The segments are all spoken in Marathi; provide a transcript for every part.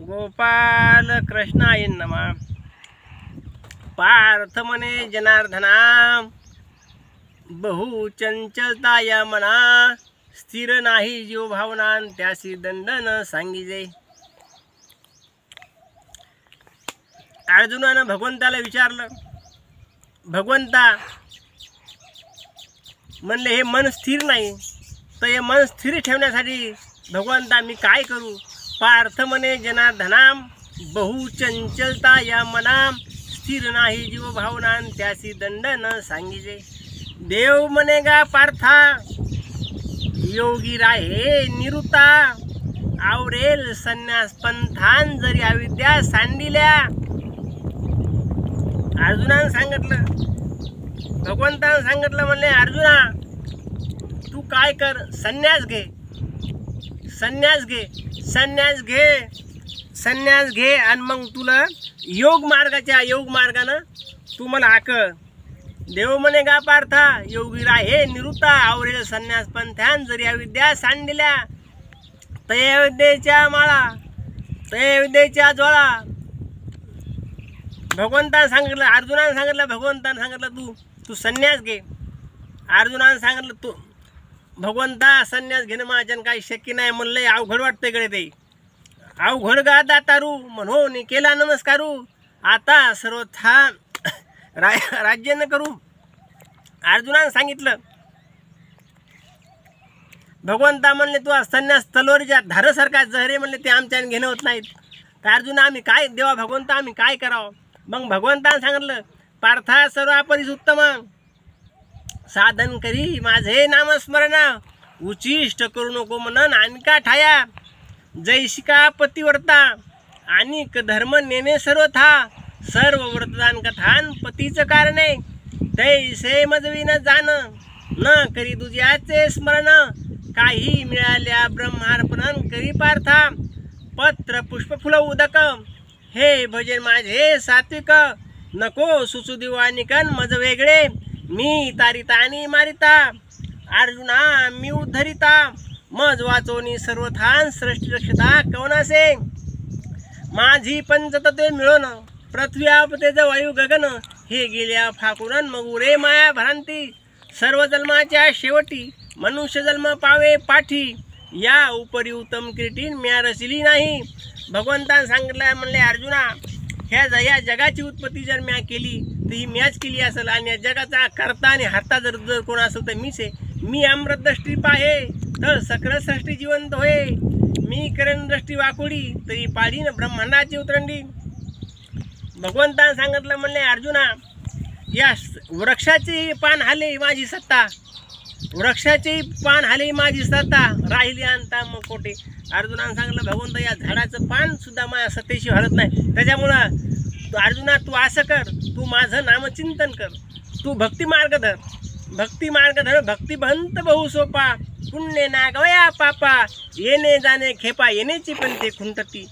गोपाल कृष्णाय नमः। पार्थ म्हणे जनार्दना, बहु चंचलता या मना, स्थिर नाही जीव भावना, त्यासी दंड न सांगिजे। अर्जुनानं भगवंताला विचारलं, भगवंता म्हणले हे मन स्थिर नाही, तर हे मन स्थिर ठेवण्यासाठी भगवंता मी काय करू? पार्थ म्हणे जनार्दना, बहु चंचलता या मना, स्थिर नाही जीव भावना, त्यासी दंड न सांगिजे। देव म्हणे गा पार्था, योगी राहे निरुता, आवरेल संन्यास पंथान, जरी अविद्या सांडिल्या। अर्जुनानं सांगितलं, भगवंतानं सांगितलं म्हणले अर्जुना तू काय कर, संन्यास घे, संन्यास घे, संन्यास घे, संन्यास घे आणि मग तुला योग मार्गानं तू मला आकळ। देव म्हणे गा पार्था, योगी राहे निरुता, आवरेल संन्यास पंथान, जरी अविद्या सांडिल्या। तया विद्येच्या माळा, तया विद्येच्या ज्वाळा। भगवंतानं सांगितलं, अर्जुनानं सांगितलं, भगवंतानं सांगितलं तू संन्यास घे। अर्जुनानं सांगितलं तू भगवंता संन्यास घेणं माझ्यानं काही शक्य नाही, म्हणलंय अवघड वाटतंय कडे ते। अवघड गा दातारू, म्हणून केला नमस्कारू, आता सर्वथा राज्य न करू। अर्जुनानं सांगितलं, भगवंता म्हणले तू संन्यास तलवारीच्या धारासारखा जहरे म्हणले ते आमच्यानं घेणं होत नाहीत। तर अर्जुना आम्ही काय देवा भगवंता आम्ही काय करावं? मग भगवंतानं सांगितलं, पार्था सर्वापरीस उत्तम, साधन करी माझे नामस्मरण, उचिष्ट करू नको म्हणन आणिका ठाया। जैशिका पतिव्रता, आणिक धर्म नेणे सर्वथा, सर्व व्रतदान कथान पतीचं कारणे, तैसे मजवी न जाण, न करी तुझ्याचे स्मरण, काही मिळाल्या ब्रह्मार्पण करी पार्था। पत्र पुष्प फुल उदक, हे भजन माझे सात्विक, नको सुचू दिवानिकन मज वेगळे, मी तारिता आणि मारिता। अर्जुना मी उद्धरिता, मज वाचोनी सर्वथान, सृष्टी रक्षता कवनासे। माझी पंचतत्वे मिळून, पृथ्वी आपतेज वायू गगन, हे गेल्या फाकुरण मग उरे माया भ्रांती। सर्व जन्माच्या शेवटी मनुष्य जन्म पावे पाठी, या उपरी उत्तम किरीटी म्या रचिली नाही। भगवंतानं सांगितलं म्हणले अर्जुना, ह्या जगाची उत्पत्ती जर म्या केली तर ही म्याच केली असेल, आणि या जगाचा करता आणि हरता जर कोण असेल तर मीच आहे। मी अमृत दृष्टी पाहे तर सकळ सृष्टी जिवंत होय, मी करण दृष्टी वाकोडी तरी पाडीन ब्रह्मांडाची उतरंडी। भगवंतानं सांगितलं म्हणले अर्जुना, या वृक्षाची पान हाले माझी सत्ता, वृक्षाची पान हाले माझी सत्ता, राहिली अंता मग कोठे। अर्जुनानं सांगितलं भगवंत या झाडाचं पान सुद्धा माझ्या सत्तेशी हरत नाही, त्याच्यामुळं अर्जुना तू असं कर, तू माझं नामचिंतन कर, तू भक्ती मार्ग धर, भक्ती मार्ग धर, भक्ती बंत बहु सोपा, पुण्य ना गवया पापा, येणे जाणे खेपा, येण्याची पण ते खुंटती।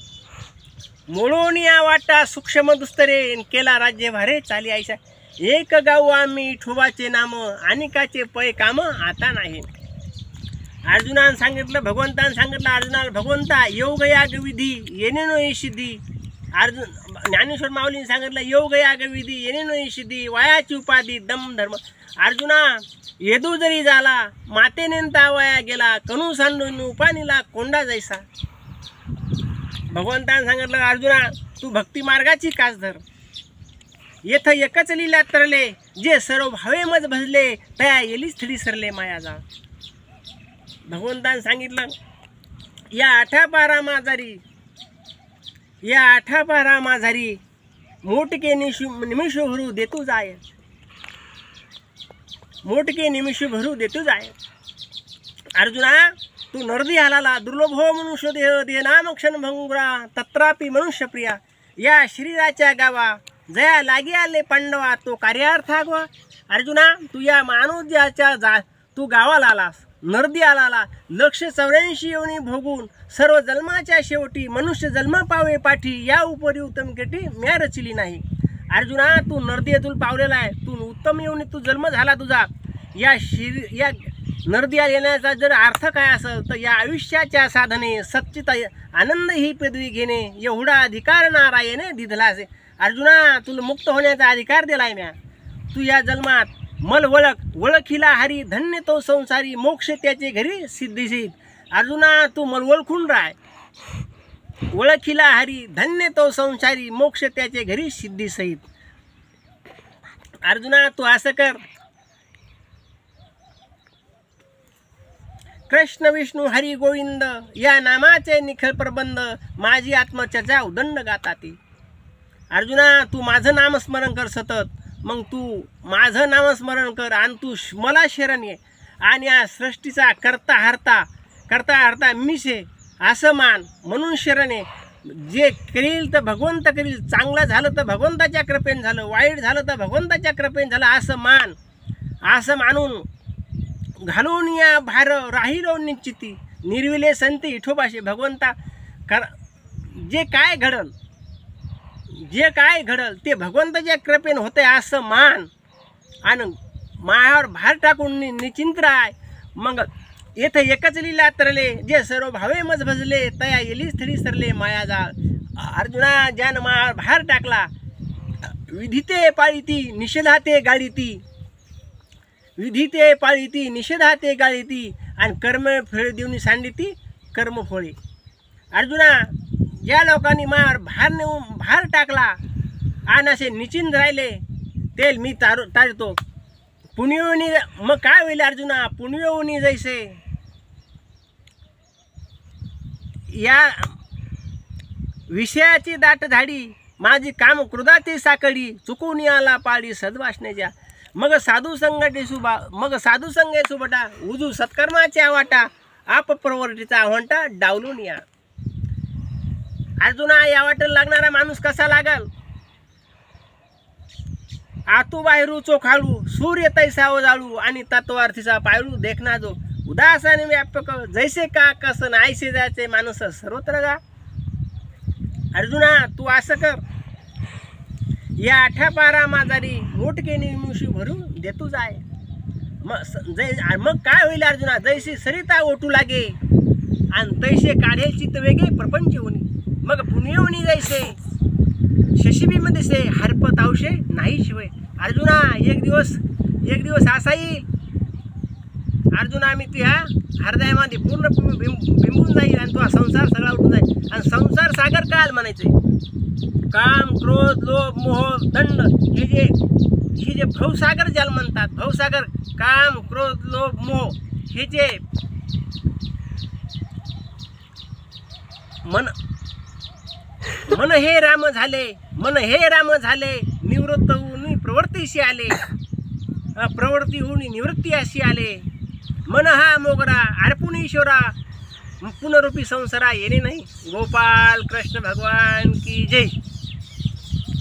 मोळून या वाटा सूक्ष्म दुस्तरे, केला राज्य भारे चाली आयशा, एक गाऊ आम्ही ठोबाचे नाम, अनिकाचे पै काम आता नाही। अर्जुनानं सांगितलं, भगवंतानं सांगितलं अर्जुनाला, भगवंता योग याग विधी येणे नो सिद्धी। ज्ञानेश्वर माऊलीने सांगितलं, योग याग विधी येणे नो सिद्धी, वयाची उपाधी दम धर्म। अर्जुना येदू जरी झाला, माते नेंता वया गेला, कणू सांडून उपानीला कोंडा जैसा। भगवंतानं सांगितलं अर्जुना तू भक्ती मार्गाची कास धर, येथ एकच लीला तरले, जे सर्व भावे मज भजले, तया येलीच थडी सरले माया जा। भगवंतानं सांगितलं, या आठापारा माझारी, या आठापारा माझारी, मोटके निमिष भरू देतू जाय, मोटके निमिष भरू देतू जाय। अर्जुना तू नरदी हालाला, दुर्लभ हो मनुष्य देह, देह नाम क्षण भंगुरा, तत्रापि मनुष्य प्रिया, या शरीराच्या गावा, जया लागी आले पांडवा, तो कार्यार्थ आगवा। अर्जुना तू या मानवजाच्या तू गावाला आलास, नरदी आला, लक्ष 84 योनी भोगून, सर्व जन्माच्या शेवटी मनुष्य जन्म पावे पाठी, या उपरी उत्तम केटी म्या रचिली नाही। अर्जुना तू नरदी तुला पावलेला आहे, तू उत्तम योनी तू जन्म झाला तुझा, या नरदिया येण्याचा जर अर्थ काय असेल तर या आयुष्याच्या साधने सच्चित आनंद ही पदवी घेणे एवढा अधिकार नारायणे दिधला असे. अर्जुना, तुला मुक्त होण्याचा अधिकार दिलाय म्या. तू या जन्मात मल ओळखीला हरी धन्य तो संसारी मोक्ष त्याचे घरी सिद्धीसिद्ध. अर्जुना, तू मल ओळखून राय. ओळखीला हरी धन्य तो संसारी मोक्ष त्याचे घरी सिद्धीसहित. अर्जुना, तू असं कर. कृष्ण विष्णू हरी गोविंद या नामाचे निखळ प्रबंध माझी आत्मचर्चा उदंड गाता ती. अर्जुना, तू माझं नामस्मरण कर सतत. मग तू माझं नामस्मरण कर आणि तू मला शरण ये आणि या सृष्टीचा करता हरता मीच आहे असं मान. म्हणून शरण ये. जे करील तर भगवंत करील. चांगलं झालं तर भगवंताच्या कृपेने झालं, वाईट झालं तर भगवंताच्या कृपेने झालं असं मान. असं मानून घालून या भार राहिलो निश्चिती निर्विले संती इठोबाशी. भगवंता जे काय घडल ते भगवंताच्या कृपेने होते असं मान. आणि मायावर भार टाकून निश्चिंत राय. मग येथे एकच लीला तरले जे सर्व भावे मज भजले तया येली स्थळी सरले माया जाळ. अर्जुना, ज्यानं मायावर भार टाकला विधिते पाळीती निषेधाते गाळीती. विधिते पाळीती निषेधाते गाळीती आणि कर्म फळ देऊन सांडिती कर्मफळे. अर्जुना, ज्या लोकांनी मायावर भार टाकला आणि असे निश्चिंत राहिले ते मी तारतो. पुण्योनी मग काय होईल अर्जुना? पुण्योनी जैसे या विषयाची दाट झाडी माझी काम क्रोधाची साकडी चुकून आला पाडी सद्वासनेच्या. मग साधू संगे सुबटा उजू सत्कर्माच्या वाटा आप प्रवर्तीचा आव्हांटा डावलून या. अर्जुना, या वाटेला लागणारा माणूस कसा लागल? आतू बाहेरू चोखाळू सूर्य तैसा जाळू आणि तत्वार्थीचा पायळू देखना जो. उदासाने व्यापक जैसे का कसन आयसे जायचे माणूस सर्वत्र गा. अर्जुना, तू असं कर. या आठ्यापारा माजारी मोठके निमिषी भरून देतू जाय. मग काय होईल अर्जुना? जैसे सरिता ओटू लागे आणि तैसे काढे चित्त वेगे प्रपंच होणी. मग पुण्यवणी जैसे शशिबीमध्ये से हरपत आवशे नाही शिवाय. अर्जुना, एक दिवस असा येईल अर्जुना, मी तुझ्या हृदयामध्ये पूर्ण बिंबून जाईल आणि तुझा संसार सगळा उठून जाईल. आणि संसार सागर काल म्हणायचे. काम क्रोध लोभ मोह दंड हे जे भवसागर ज्याला म्हणतात. भवसागर काम क्रोध लोभ मोह हे जे मन हे राम झाले निवृत्त होऊन प्रवृत्तीशी आले. प्रवृत्ती होऊन निवृत्ती अशी आले. मन हा मोगरा अर्पुन ईश्वरा पुनरूपी संसारा येणे नाही. गोपाल कृष्ण भगवान की जय.